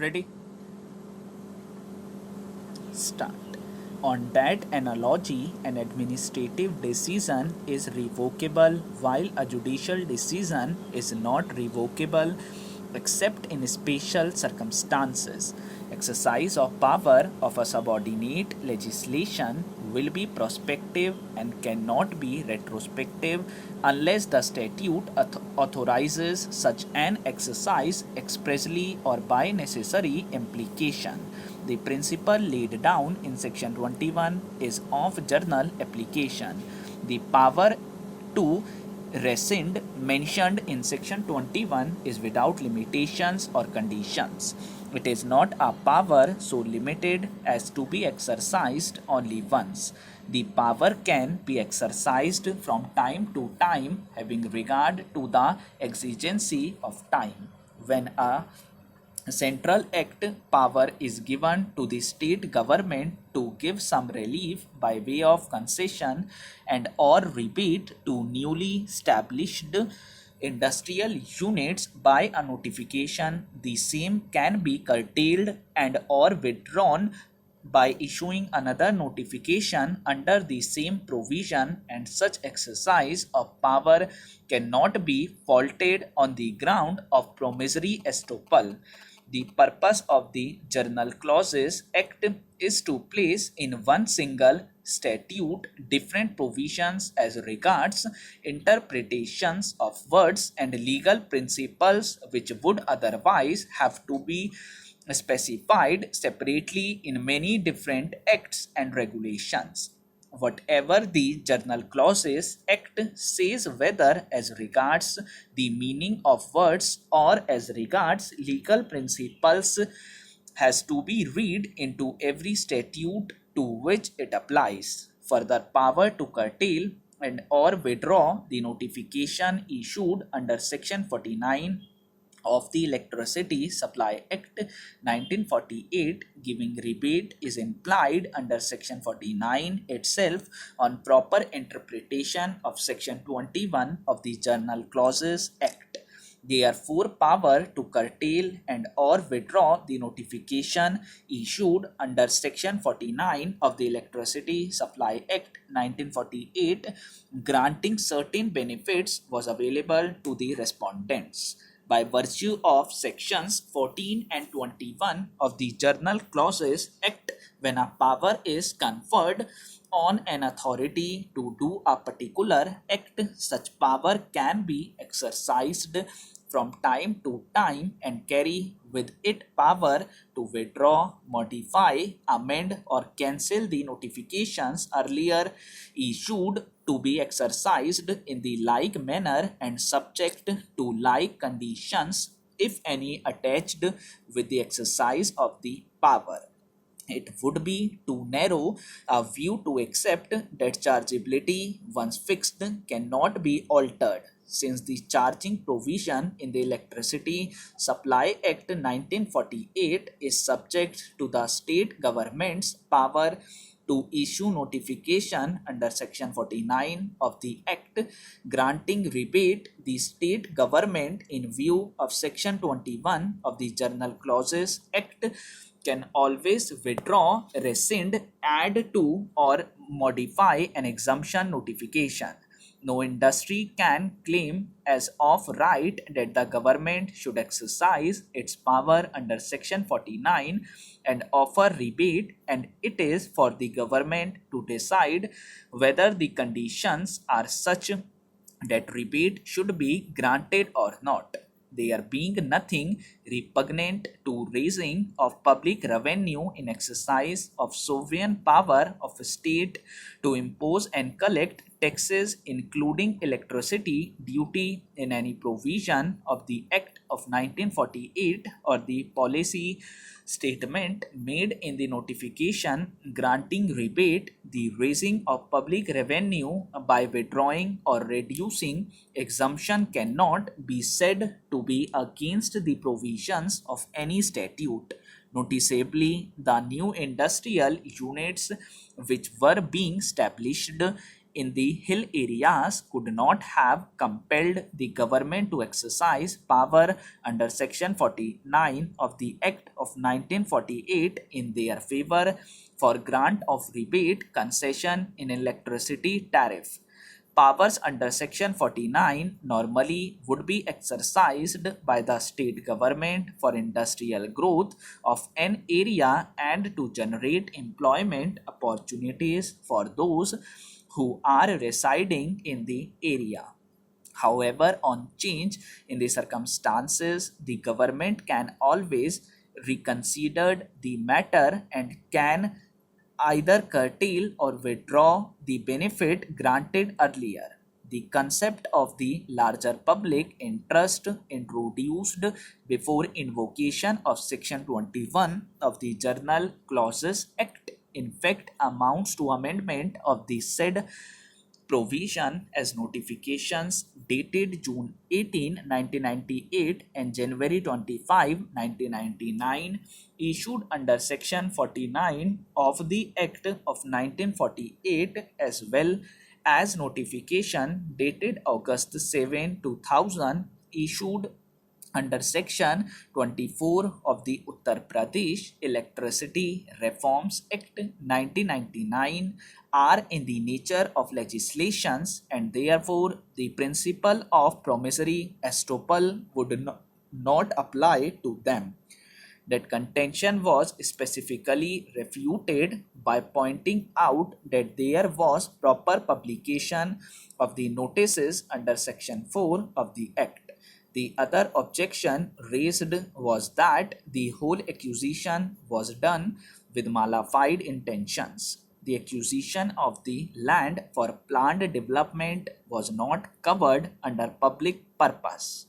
Ready? Start. On that analogy, an administrative decision is revocable while a judicial decision is not revocable except in special circumstances. Exercise of power of a subordinate legislation will be prospective and cannot be retrospective unless the statute authorizes such an exercise expressly or by necessary implication. The principle laid down in section 21 is of general application. The power to rescind mentioned in section 21 is without limitations or conditions. It is not a power so limited as to be exercised only once. The power can be exercised from time to time having regard to the exigency of time. When a central act power is given to the state government to give some relief by way of concession and or rebate to newly established industrial units by a notification, the same can be curtailed and or withdrawn by issuing another notification under the same provision, and such exercise of power cannot be faulted on the ground of promissory estoppel. The purpose of the Journal Clauses Act is to place in one single statute different provisions as regards interpretations of words and legal principles which would otherwise have to be specified separately in many different acts and regulations. Whatever the Journal Clauses Act says, whether as regards the meaning of words or as regards legal principles, has to be read into every statute to which it applies. Further, power to curtail and or withdraw the notification issued under section 49 of the Electricity Supply Act 1948 giving rebate is implied under section 49 itself on proper interpretation of section 21 of the Journal Clauses Act. Therefore, power to curtail and or withdraw the notification issued under section 49 of the Electricity Supply Act 1948 granting certain benefits was available to the respondents by virtue of sections 14 and 21 of the Journal Clauses Act. When a power is conferred on an authority to do a particular act, such power can be exercised from time to time and carry with it power to withdraw, modify, amend, or cancel the notifications earlier issued to be exercised in the like manner and subject to like conditions, if any, attached with the exercise of the power. It would be too narrow a view to accept that chargeability, once fixed, cannot be altered, since the charging provision in the Electricity Supply Act 1948 is subject to the state government's power to issue notification under section 49 of the Act granting rebate. The state government, in view of section 21 of the Journal Clauses Act, can always withdraw, rescind, add to, or modify an exemption notification. No industry can claim as of right that the government should exercise its power under section 49 and offer rebate, and it is for the government to decide whether the conditions are such that rebate should be granted or not, there being nothing repugnant to raising of public revenue in exercise of sovereign power of a state to impose and collect taxes including electricity duty in any provision of the Act of 1948 or the policy statement made in the notification granting rebate. The raising of public revenue by withdrawing or reducing exemption cannot be said to be against the provisions of any statute. Noticeably, the new industrial units which were being established in the hill areas could not have compelled the government to exercise power under Section 49 of the Act of 1948 in their favor for grant of rebate concession in electricity tariff. Powers under Section 49 normally would be exercised by the state government for industrial growth of an area and to generate employment opportunities for those who are residing in the area. However, on change in the circumstances, the government can always reconsider the matter and can either curtail or withdraw the benefit granted earlier. The concept of the larger public interest introduced before invocation of Section 21 of the Journal Clauses Act in fact amounts to amendment of the said provision as notifications dated June 18, 1998 and January 25, 1999 issued under Section 49 of the Act of 1948 as well as notification dated August 7, 2000 issued under Section 24 of the Uttar Pradesh Electricity Reforms Act 1999 are in the nature of legislations and therefore the principle of promissory estoppel would not apply to them. That contention was specifically refuted by pointing out that there was proper publication of the notices under Section 4 of the Act. The other objection raised was that the whole acquisition was done with malafide intentions. The acquisition of the land for planned development was not covered under public purpose.